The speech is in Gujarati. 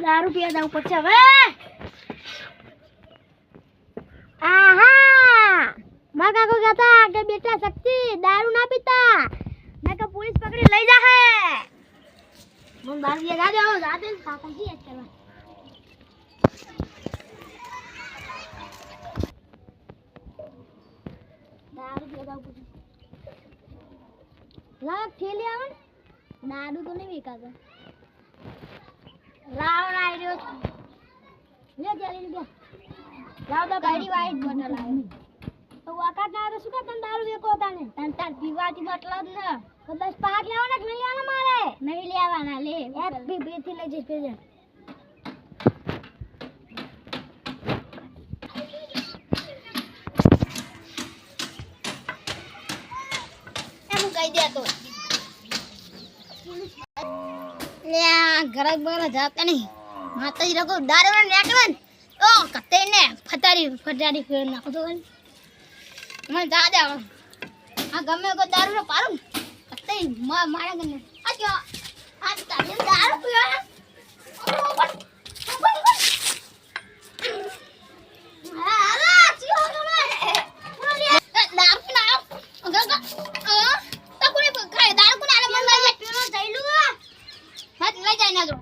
દારૂ પીવા જવું પડશે હવે. આહા મારા કાકો કહેતા કે બેટા શક્તિ દારૂ ના પીતા નકર પોલીસ પકડી લઈ જાહે. હું દારૂ પીવા જાજો જાતે કાકોજી એક કરવા દારૂ પીવા જવું પડશે. લાવ થેલી આવે ને દારૂ તો નહીં વેચાતો. લાવ ના આવ્યો લે ચાલી લે લાવ તો ગાડી વાઈટ બોટલ આવે તો વાકાત ના આવે શું કે તને દારૂ વેકો તાને તન તાર પીવાથી મતલબ ને તો 10 પાક લેવાના કે નહીં લેવાના મારે નહીં લેવાના લે એક બે થી લઈ જઈશ પેજે એમ કહી દે તો લે ઘરે બરે જાતા નહીં માતાજી રકો દારૂ ને નેકળન તો કતે ને ફટારી ફેર નાખો તો મને જા દે આ ગમે કો દારૂ ને પારું કતે મારા ગને આ જો આ તારે દારૂ પીવા હાલા ચીઓ ગમે દારૂ ના તો કોને ખાય દારૂ કોને આલે મન લઈ પેલો જઈલું હાથ લઈ જાય ના જો